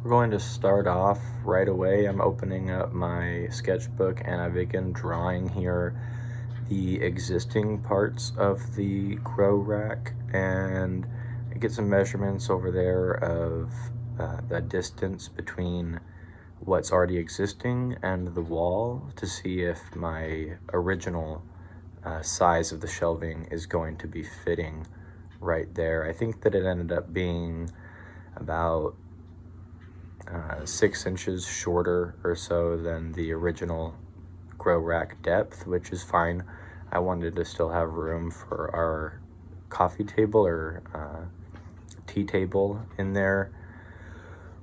We're going to start off right away. I'm opening up my sketchbook and I begin drawing here the existing parts of the grow rack, and I get some measurements over there of the distance between what's already existing and the wall to see if my original size of the shelving is going to be fitting right there. I think that it ended up being about 6 inches shorter or so than the original grow rack depth, which is fine. I wanted to still have room for our coffee table or tea table in there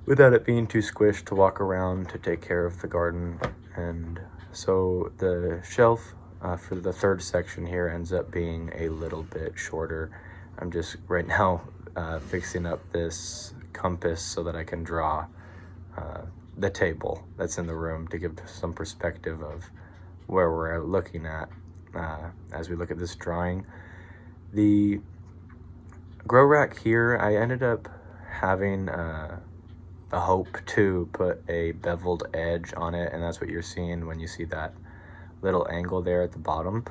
without it being too squished to walk around to take care of the garden. And so the shelf for the third section here ends up being a little bit shorter. I'm just right now fixing up this compass so that I can draw the table that's in the room to give some perspective of where we're looking at as we look at this drawing. The grow rack here, I ended up having the hope to put a beveled edge on it, and that's what you're seeing when you see that little angle there at the bottom.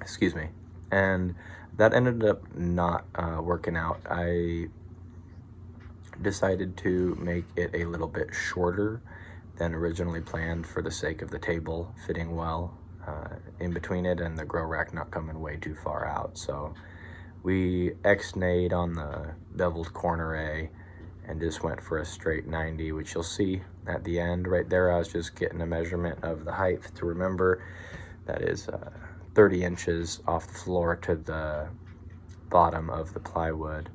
Excuse me. And that ended up not working out. I decided to make it a little bit shorter than originally planned for the sake of the table fitting well in between it and the grow rack not coming way too far out. So we X-nayed on the beveled corner A and just went for a straight 90, which you'll see at the end right there. I was just getting a measurement of the height to remember. That is 30 inches off the floor to the bottom of the plywood.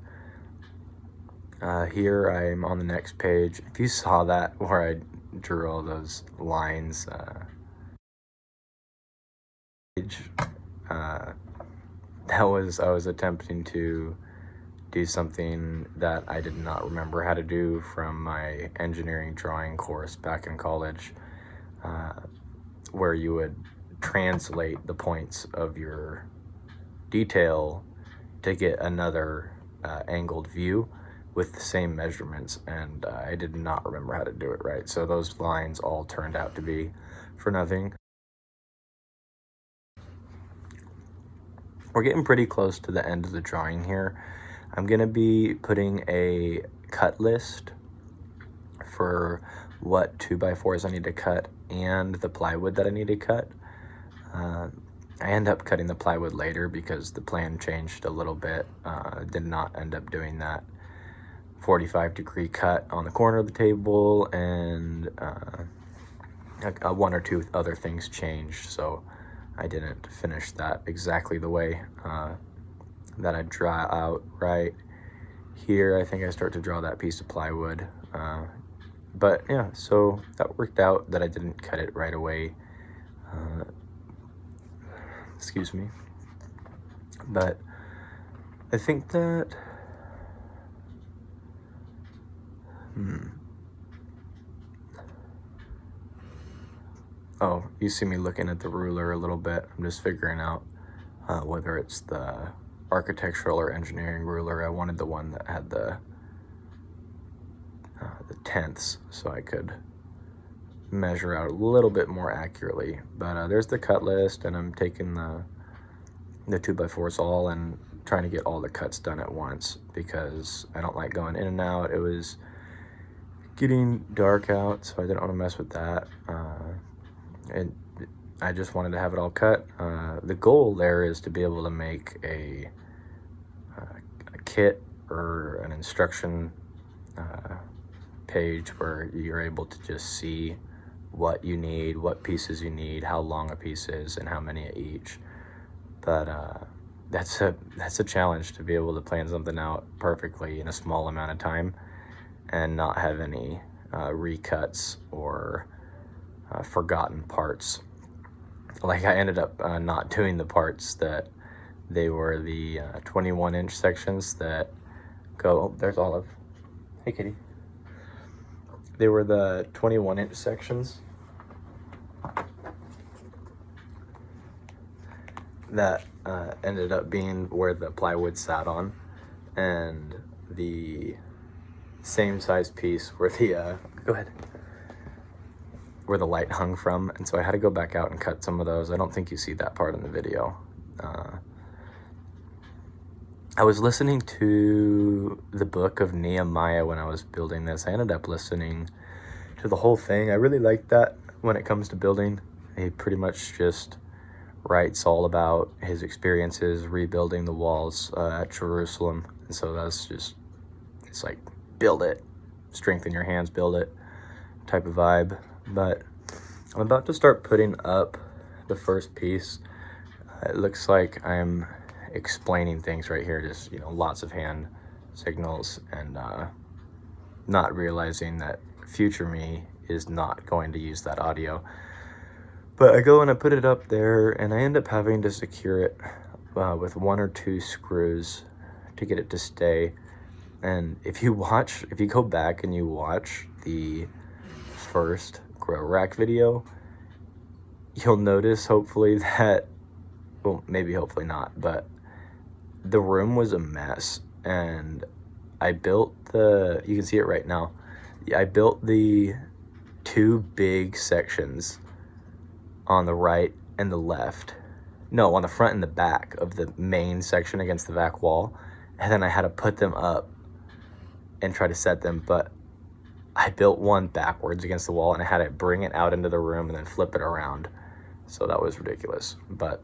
Here I'm on the next page. If you saw that where I drew all those lines, I was attempting to do something that I did not remember how to do from my engineering drawing course back in college, where you would translate the points of your detail to get another angled view with the same measurements, and I did not remember how to do it right. So those lines all turned out to be for nothing. We're getting pretty close to the end of the drawing here. I'm gonna be putting a cut list for what 2x4s I need to cut and the plywood that I need to cut. I end up cutting the plywood later because the plan changed a little bit. Did not end up doing that 45-degree cut on the corner of the table, and one or two other things changed, so I didn't finish that exactly the way that I draw out right here. I think I start to draw that piece of plywood, but yeah, so that worked out that I didn't cut it right away. Excuse me. But I think that oh, you see me looking at the ruler a little bit. I'm just figuring out whether it's the architectural or engineering ruler. I wanted the one that had the tenths so I could measure out a little bit more accurately. But there's the cut list, and I'm taking the 2x4s all and trying to get all the cuts done at once because I don't like going in and out. It was getting dark out, so I didn't want to mess with that. And I just wanted to have it all cut. The goal there is to be able to make a kit or an instruction page where you're able to just see what you need, what pieces you need, how long a piece is, and how many at each. But that's a challenge to be able to plan something out perfectly in a small amount of time and not have any recuts or forgotten parts. Like I ended up not doing the parts that they were the 21-inch sections that go, oh, there's Olive. Hey, kitty. They were the 21-inch sections that ended up being where the plywood sat on, and the same size piece where the go ahead, where the light hung from, and so I had to go back out and cut some of those. I don't think you see that part in the video. I was listening to the book of Nehemiah when I was building this. I ended up listening to the whole thing. I really like that when it comes to building. He pretty much just writes all about his experiences rebuilding the walls at Jerusalem. And so that's just, it's like, build it, strengthen your hands, build it type of vibe. But I'm about to start putting up the first piece. It looks like I'm explaining things right here, just, you know, lots of hand signals, and not realizing that future me is not going to use that audio. But I go and I put it up there, and I end up having to secure it with 1 or 2 screws to get it to stay. And if you go back and you watch the first grow rack video, you'll notice, hopefully, that, well, maybe hopefully not, but the room was a mess. And I built you can see it right now, I built the 2 big sections on the right and the left, no, on the front and the back of the main section against the back wall, and then I had to put them up and try to set them, but I built one backwards against the wall, and I had to bring it out into the room and then flip it around, so that was ridiculous. But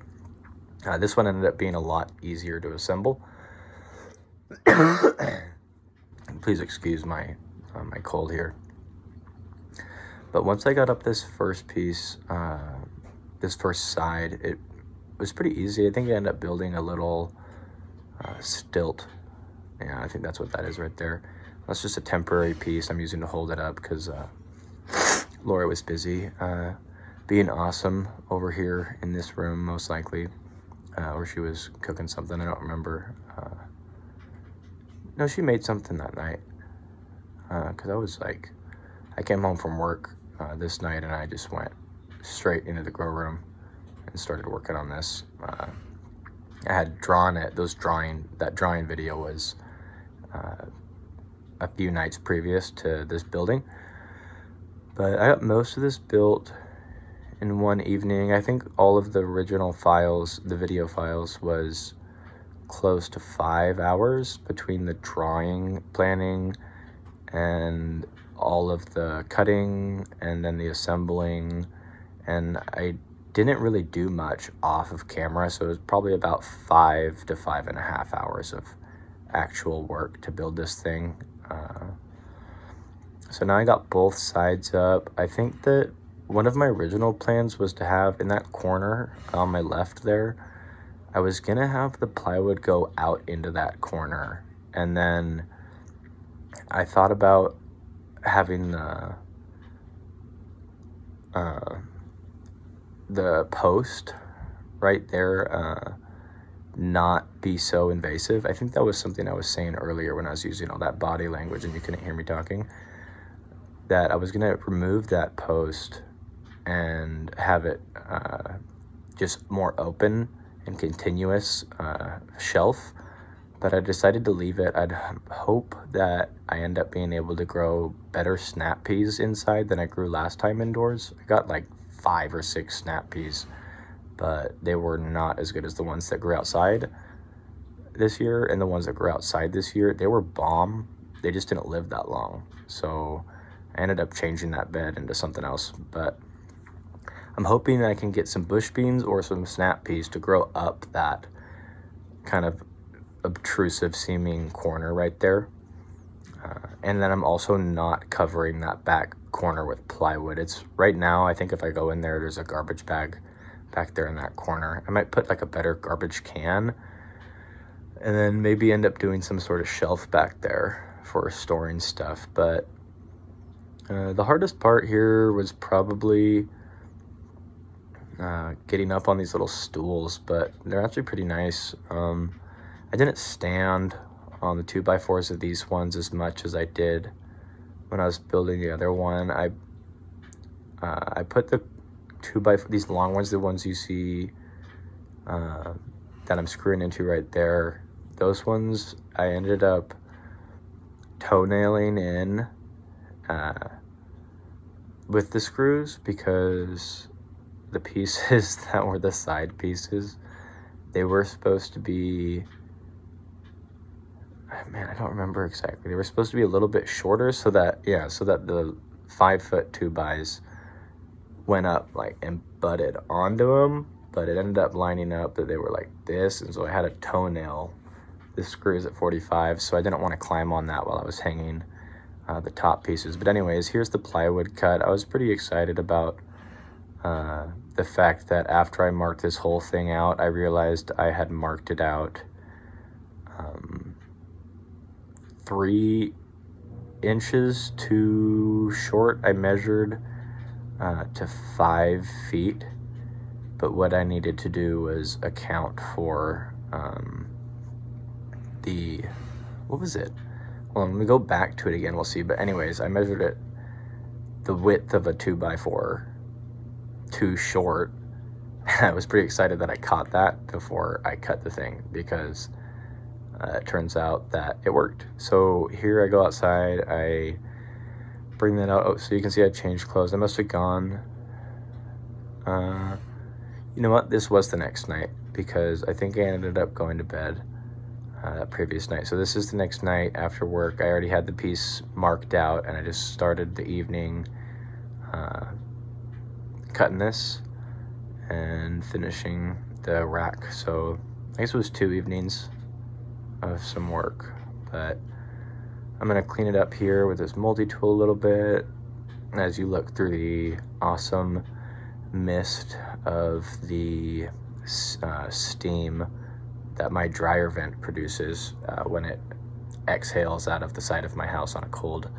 this one ended up being a lot easier to assemble. Please excuse my my cold here. But once I got up this first piece, this first side, it was pretty easy. I think I ended up building a little stilt. Yeah, I think that's what that is right there. That's just a temporary piece I'm using to hold it up because Laura was busy being awesome over here in this room, most likely. Or she was cooking something, I don't remember. No, she made something that night. Because I came home from work this night, and I just went straight into the grow room and started working on this. I had drawn it, that drawing video was a few nights previous to this building. But I got most of this built in one evening. I think all of the original files, the video files, was close to 5 hours between the drawing, planning, and all of the cutting, and then the assembling. And I didn't really do much off of camera, so it was probably about 5 to 5.5 hours of actual work to build this thing. So now I got both sides up. I think that one of my original plans was to have, in that corner on my left there, I was gonna have the plywood go out into that corner, and then I thought about having the post right there not be so invasive. I think that was something I was saying earlier when I was using all that body language and you couldn't hear me talking, that I was gonna remove that post and have it just more open and continuous shelf. But I decided to leave it. I'd hope that I end up being able to grow better snap peas inside than I grew last time indoors. I got like 5 or 6 snap peas, but they were not as good as the ones that grew outside this year. And the ones that grew outside this year, they were bomb. They just didn't live that long. So I ended up changing that bed into something else. But I'm hoping I can get some bush beans or some snap peas to grow up that kind of obtrusive seeming corner right there. And then I'm also not covering that back corner with plywood. It's right now, I think if I go in there, there's a garbage bag back there in that corner. I might put like a better garbage can, and then maybe end up doing some sort of shelf back there for storing stuff. But the hardest part here was probably getting up on these little stools, but they're actually pretty nice. I didn't stand on the 2x4s of these ones as much as I did when I was building the other one. I put the 2x4, these long ones, the ones you see that I'm screwing into right there, those ones I ended up toenailing in with the screws, because the pieces that were the side pieces, they were supposed to be, man, I don't remember exactly. They were supposed to be a little bit shorter so that the 5-foot 2x went up like and butted onto them, but it ended up lining up that they were like this, and so I had a toenail. This screw is at 45, so I didn't want to climb on that while I was hanging the top pieces. But anyways, here's the plywood cut. I was pretty excited about the fact that after I marked this whole thing out, I realized I had marked it out 3 inches too short. I measured to 5 feet, but what I needed to do was account for what was it? Well, let me go back to it again, we'll see. But anyways, I measured it the width of a 2x4 too short. I was pretty excited that I caught that before I cut the thing, because it turns out that it worked. So here I go outside, I bring that out. Oh, so you can see I changed clothes. I must have gone, you know what, this was the next night, because I think I ended up going to bed that previous night. So this is the next night after work. I already had the piece marked out, and I just started the evening cutting this and finishing the rack. So I guess it was 2 evenings of some work, but I'm gonna clean it up here with this multi-tool a little bit as you look through the awesome mist of the steam that my dryer vent produces when it exhales out of the side of my house on a cold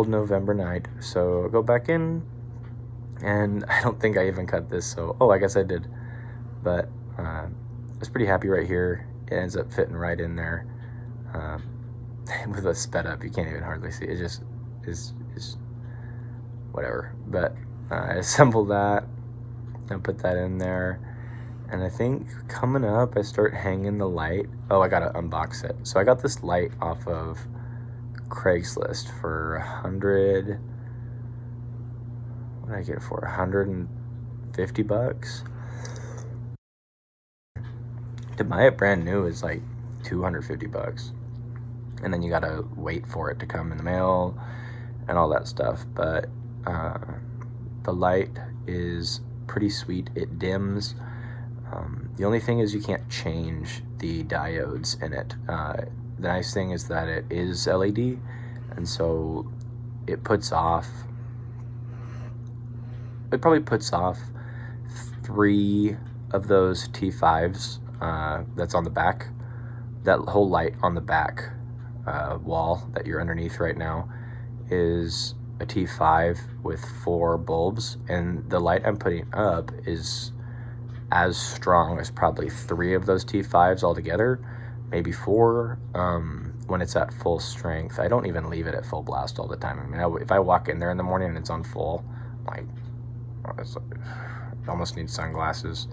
November night. So I'll go back in, and I don't think I even cut this, so I guess I did, but I was pretty happy right here. It ends up fitting right in there. With a sped up, you can't even hardly see it. Just is whatever. But I assembled that and put that in there, and I think coming up I start hanging the light. I gotta unbox it. So I got this light off of Craigslist for 100. What did I get it for? $150. To buy it brand new is like $250, and then you gotta wait for it to come in the mail and all that stuff. But the light is pretty sweet. It dims. The only thing is you can't change the diodes in it. The nice thing is that it is LED, and so it probably puts off 3 of those T5s that's on the back. That whole light on the back wall that you're underneath right now is a T5 with 4 bulbs, and the light I'm putting up is as strong as probably 3 of those T5s altogether, maybe 4 when it's at full strength. I don't even leave it at full blast all the time. I mean, if I walk in there in the morning and it's on full, like, I almost need sunglasses.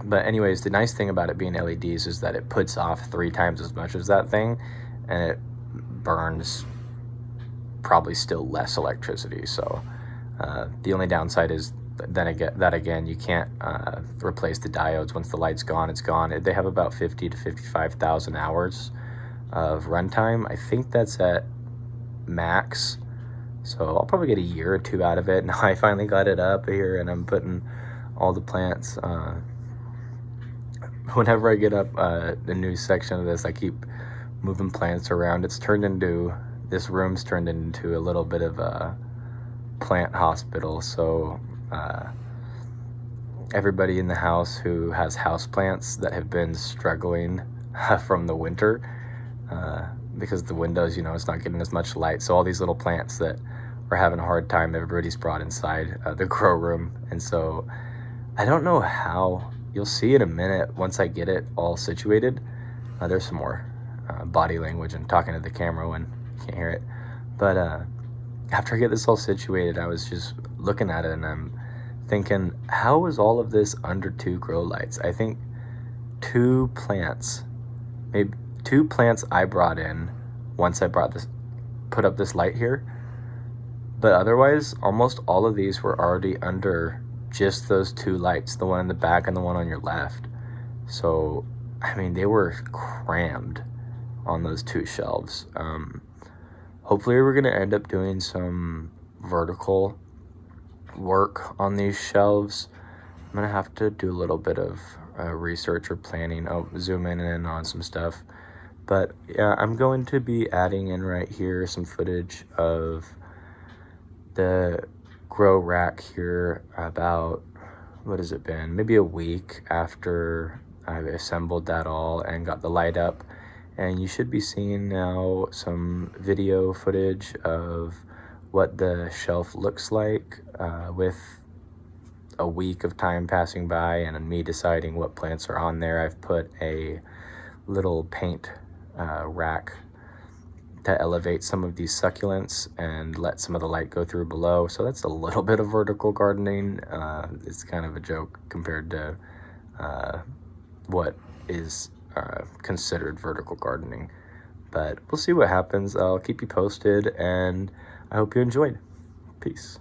But anyways, the nice thing about it being LEDs is that it puts off 3 times as much as that thing, and it burns probably still less electricity. So the only downside is then you can't replace the diodes. Once the light's gone, it's gone. They have about 50 to 55,000 hours of runtime. I think that's at max, so I'll probably get a year or 2 out of it. Now I finally got it up here, and I'm putting all the plants. Whenever I get up the new section of this, I keep moving plants around. This room's turned into a little bit of a plant hospital. So everybody in the house who has house plants that have been struggling from the winter, because the windows, it's not getting as much light. So all these little plants that are having a hard time, everybody's brought inside the grow room. And so I don't know how. You'll see in a minute once I get it all situated. There's some more body language and talking to the camera when you can't hear it. But after I get this all situated, I was just looking at it, and I'm thinking, how is all of this under 2 grow lights? I think 2 plants, maybe 2 plants I brought in once I put up this light here, but otherwise almost all of these were already under just those 2 lights, the one in the back and the one on your left. So I mean, they were crammed on those 2 shelves. Hopefully we're gonna end up doing some vertical work on these shelves. I'm gonna have to do a little bit of research or planning. Zoom in on some stuff. But yeah, I'm going to be adding in right here some footage of the grow rack here about, what has it been? Maybe a week after I've assembled that all and got the light up. And you should be seeing now some video footage of what the shelf looks like with a week of time passing by and me deciding what plants are on there. I've put a little paint rack to elevate some of these succulents and let some of the light go through below. So that's a little bit of vertical gardening. It's kind of a joke compared to what is considered vertical gardening. But we'll see what happens. I'll keep you posted, and I hope you enjoyed. Peace.